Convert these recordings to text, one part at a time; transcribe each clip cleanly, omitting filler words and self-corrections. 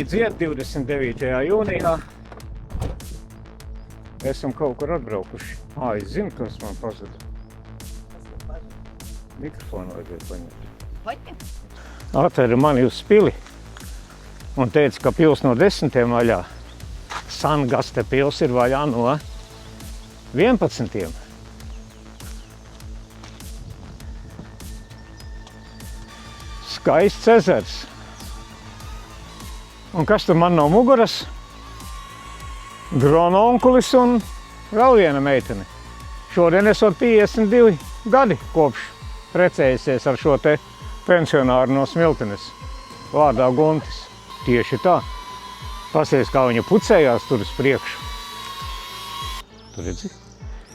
Dzied 29. jūnijā. Esam kaut kur atbraukuši. Es zinu, kas man pazuda. Mikrofonu vajadzēja paņemt. Atveru mani uz pili un teica, ka pils no 10 vaļā. Sangaste pils ir vaļā no 11. Skaists ezers. Un kas tur man no muguras? Grononkulis un vēl viena meitene. Šodien esot 52 gadi kopš precējusies ar šo te pensionāru no Smiltenes. Vārdā Guntis. Tieši tā. Pasies, kā viņa pucējās tur uz priekšu. Tur redzi?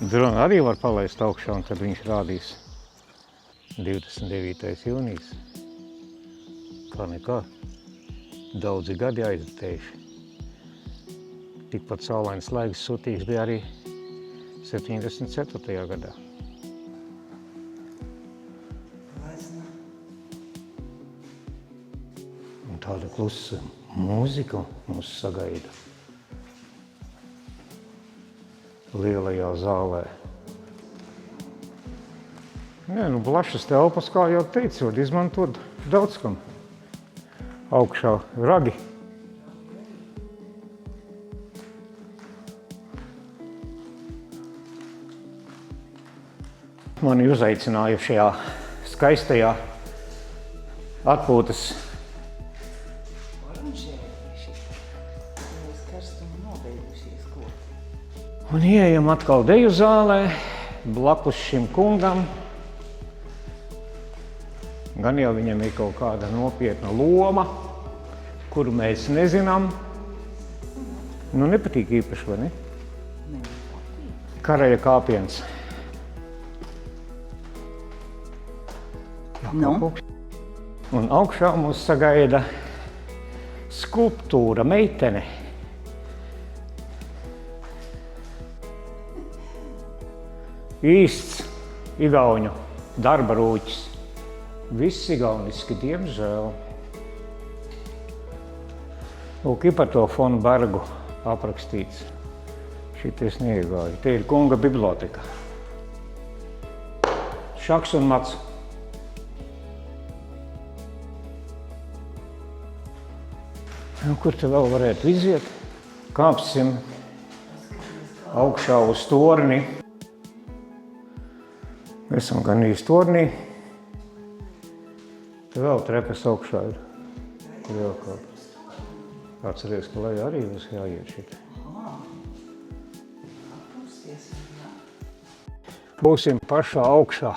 Dronu arī var palaist augšā un tad viņš rādīs 29. jūnijas. Kā nekā. Daudzi gadi aiztējuši. Tikpat saulains laiks sutīgs bija arī 74. gadā. Un tāda klusa mūzika mūs sagaida. Lielajā zālē. Nē, plašas telpas, kā jau teicu, var izmantot daudz kam. Augšā ragi. Mani uzaicināja šajā skaistajā atpūtas un ieejam atkal deju zālē, blakus šim kungam. Gan jau viņam ir kaut kāda nopietna loma, kuru mēs nezinām. Nu, nepatīk īpaši, vai ne? Karaļa kāpiens. Nu? Un augšā mūs sagaida skulptūra meitene. Īsts igauņu darba rūķis. Viss igauniski, diemžēl. Lūk, ir par to Fon Bergu aprakstīts. Šities neiegāja. Te ir kunga biblioteka. Šaks un mats. Nu, kur te vēl varētu iziet? Kāpsim augšā uz torni. Esam gan īsti tornī. Te vēl trepes augšā ir. Kur jau kāpjas. Atceries, ka lejā arī būs jāiet šeit. Būsim pašā augšā.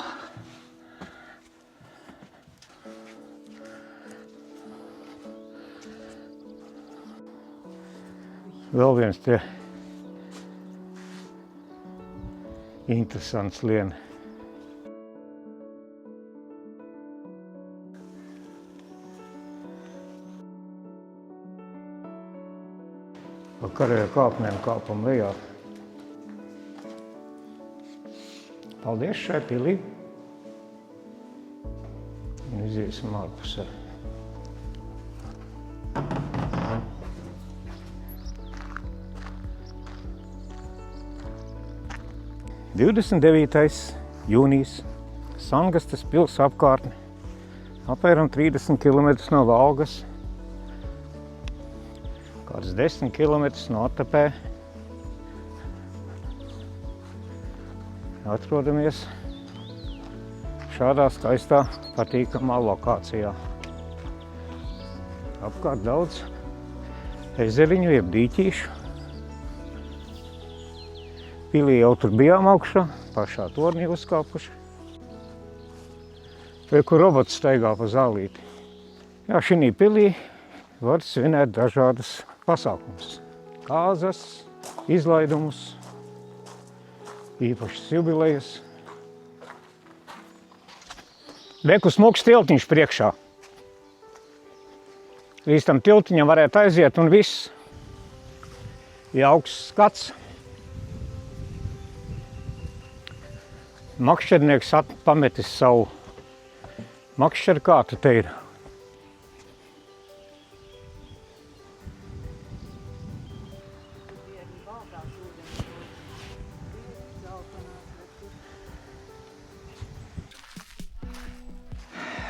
Vēl viens te interesants lien. Pa karaļa kāpnēm kāpam lejā. Paldies šai pilī. Un iziesim ārpusē. – 29. jūnijas, Sangastes pils apkārtne, apmēram 30 km no Valgas, kāds 10 km no Attapē. Atrodamies šādā skaistā, patīkamā lokācijā. Apkārt daudz ezeriņu, jeb dīķīšu. Pilī jau tur bijām augšā, pašā tornī uzkāpuši. Vai kur robots staigā pa zālīti. Jā, šinī pilī var svinēt dažādas pasākumus. Kāzas, izlaidumus, īpašas jubilejas. Reku smuks tiltiņš priekšā. Līdz tam tiltiņam varētu aiziet un viss. Ja augsts skats. Makšķernieks pametis savu makšķerkārtu te ir.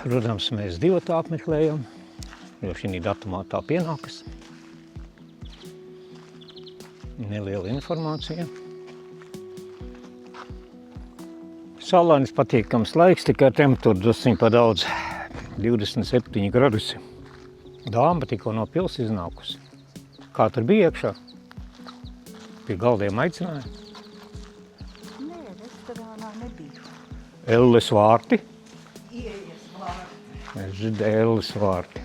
Protams, mēs divatā apmeklējam, jo šī datumā tā pienākas. Neliela informācija. Saulainis patīkams laiks, tikai temperatūra drusciņ pa daudz. 27 gradusi. Dāma tikko no pils iznākusi. Kā tur bija iekšā? Pie galdiem aicināja? Nē, restorānā nebija. Elles vārti? Ieejas vārti. Es dzirdēju Elles vārti.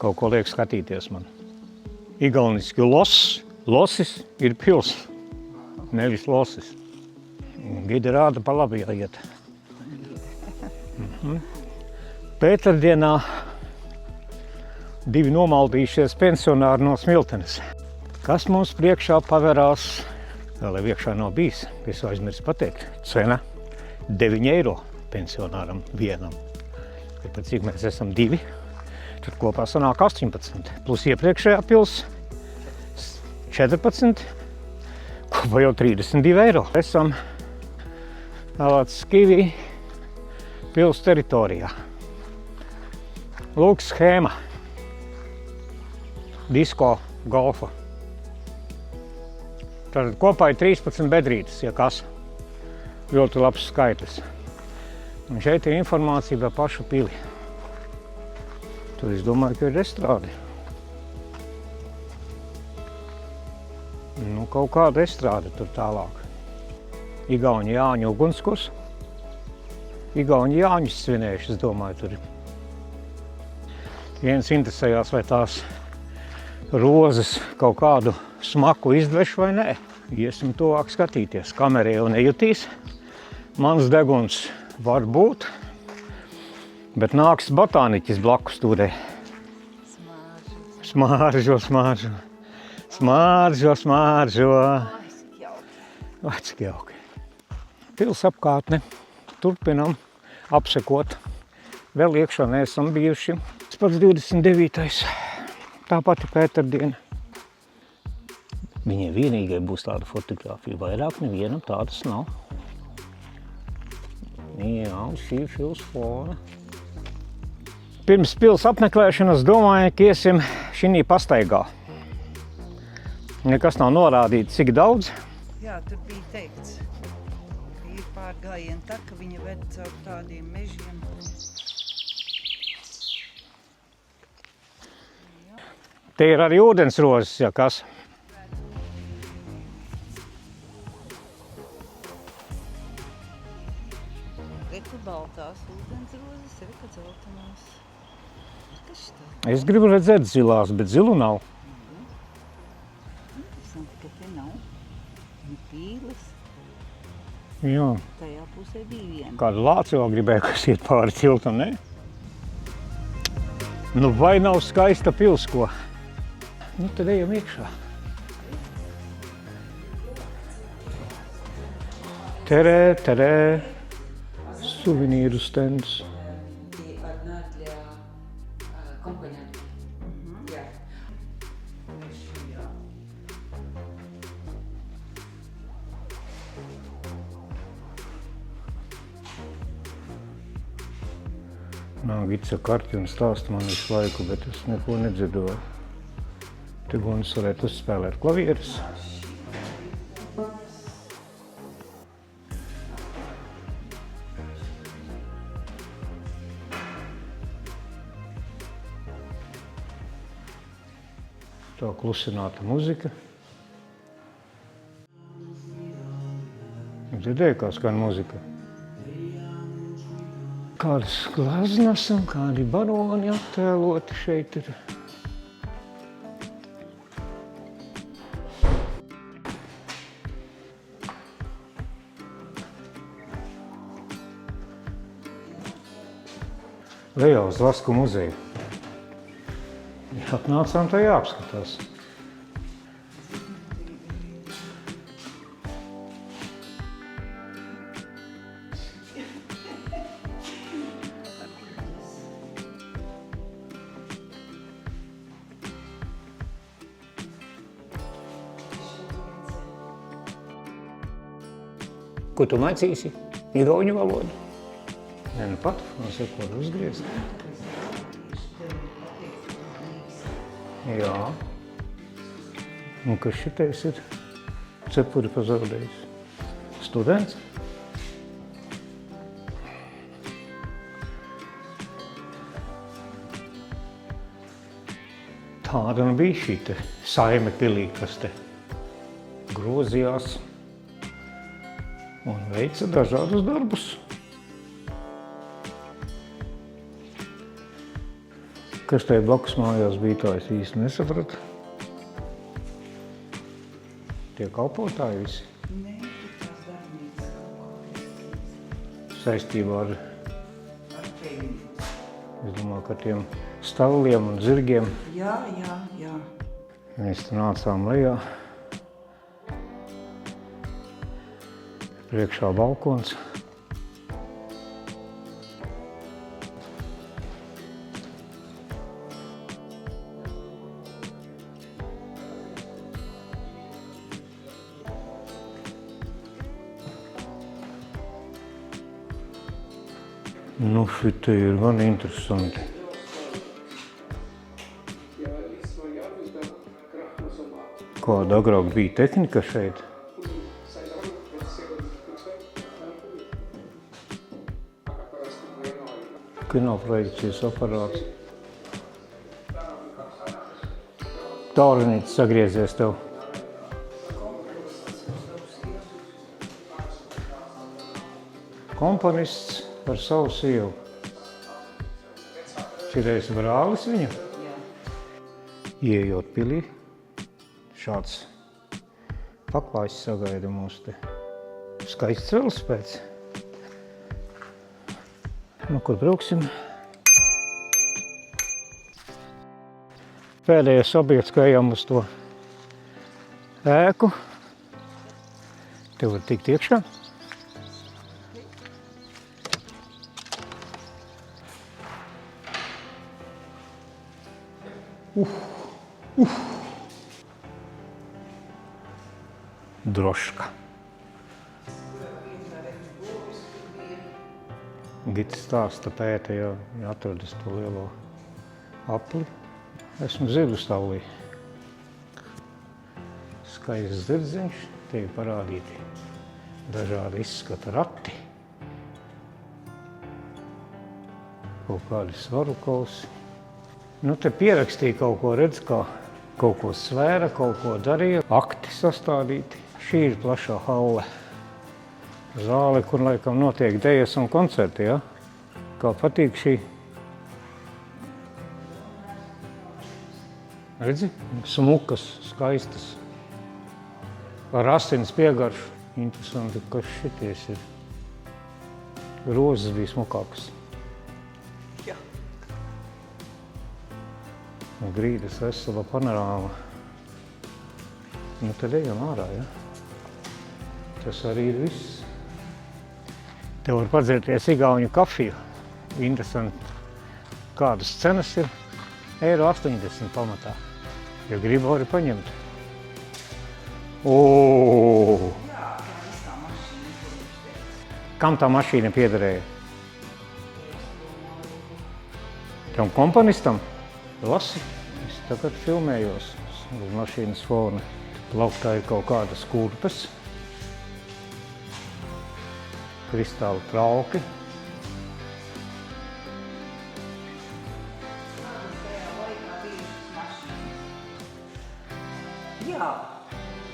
Kaut ko liek skatīties man. Igauniski losis ir pils, nevis losis. Gidi rāda pa labi jāiet. Pēterdienā 2 nomaldījušies pensionāri no Smiltenes. Kas mums priekšā paverās, vēl iekšā nav bijis, es aizmirsu pateikt, cena 9 eiro pensionāram vienam. Pat cik mēs esam 2, tad kopā sanāk 18, plus iepriekšējā pils 14, kopā jau 32 eiro. Esam Latskivī pils teritorijā. Lūk, schēma. Disko golfa. Tātad kopā ir 13 bedrītes, ja kas. Ļoti labs skaitlis. Un šeit ir informācija par pašu pili. Tur es domāju, ka ir estrāde. Nu, kaut kāda estrāde tur tālāk. Igauņu Jāņu ugunskurs. Igauņu Jāņus svinējuši, es domāju, tur. Viens interesējās, vai tās rozes kaut kādu smaku izdveš vai nē. Iesim tuvāk skatīties. Kamerē jau nejutīs. Mans deguns var būt, bet nāks botāniķis blakus tūrē. Smāržo. Vai cik jauki. Pils apkārtne. Turpinam apsekot. Vēl iekšā neesam bijuši. Pats 29. Tā pati pēterdiena. Viņai vienīgai būs tāda fotogrāfija. Vairāk nevienam tādas nav. Jā, šī pils fona. Pirms pils apmeklēšanas domāju, ka iesim šī pastaigā. Nekas nav norādīts, cik daudz. Jā, tur bija teikts, ka ir pārgājieni tā, ka viņa ved caur tādiem mežiem. Te ir arī ūdensrozes, ja kas. Reku baltās ūdensrozes, reku dzeltenās. Kas šitā? Es gribu redzēt zilās, bet zilu nav. Interesanti, ka te nav. Pīles. Jā. Tajā pusē bija viena. Kādu lāci vēl gribēju, kas iet pāri tiltam, ne? Nu vai nav skaista pils, ko? Nu tad ejam iekšā. Terē, suvenīru stends. И одна для компонентов. Я. Nāk Ica karti un stāsta man visu laiku, bet es neko nedzirdoju. Te Gunis varētu uzspēlēt klavieres. Tā klusināta muzika. Dzirdēju, kā skan muzika. Kādas glaznas un kādi baroni attēloti šeit ir. Lejā uz Lasku muzeju. Ja atnācām, tā jāapskatās. Ko tu mācīsi? Igauņu valodu? Nē, nu patefons ir ko uzgriezt. Jā. Un kas šitais ir? Cepuri pazaudējis. Students? Tāda nu bija šī te saime pilī, kas te grozījās un veica dažādus darbus. Kas tajā blakus mājās bija, tā es īsti nesapratu. Tie kalpotāji visi Nē, tur tās darbnīcas kaut ko. saistībā ar, Ar peļņu. es domāju, ka tiem stavliem un zirgiem. Jā. Mēs te nācām lejā. Priekšā balkons. Nu, šitie ir gan interesanti. Kāda agrāk bija tehnika šeit? Kinoprojekcijas aparāts. Tālrunītis sagriezies tev. Komponists ar savu sievu. Šitais brālis viņu? Jā. Ieejot pilī, šāds paklājs sagaida mūs te. Skaists velospēds. Nu, kur brauksim? Pēdējais objekts, kā ejam uz to ēku. Te var tikt iekšā. Droška. Gits stāsta pēta, ja atradis to lielo apli. Esmu zirgu stāvlī. Skaists zirdziņš, te ir parādīti dažādi izskata rati. Kaut kādi svaru kausi. Nu, te pierakstīja kaut ko, redz, kā kaut ko svēra, kaut ko darīja. Akti sastādīti. Šī ir plašā halle. Zāle, kur laikam notiek dejas un koncerti, ja? Kā patīk šī? Redzi? Smukas, skaistas. Ar asins piegaršu. Interesanti, kas šities ir. Rozes bija smukākas. Jā. Grīdas vesela panorāma. Nu, tad ejam ārā, ja? Tas arī ir viss. Te var padzerties igauņu kafiju. Interesanti, kādas cenas ir. €80 pamatā. Ja gribu, var paņemt. O! Jā, tā viss tā mašīna, ko viņš teica. Kam tā mašīna piederēja? Tam komponistam? Lasi. Es tagad filmējos uz mašīnas fona. Plauktā ir kaut kādas kurpes. Kristāla trauki. Jā,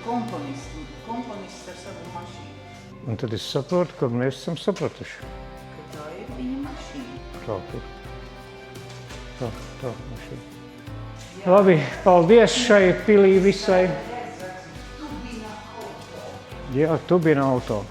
komponists ar savu mašīnu. Un tad es saprotu, ka mēs esam sapratuši. Ka tā ir viņa mašīna. Tā tur. Tā mašīna. Labi, paldies šai pilī visai. Tubina auto. Jā, Tubina auto.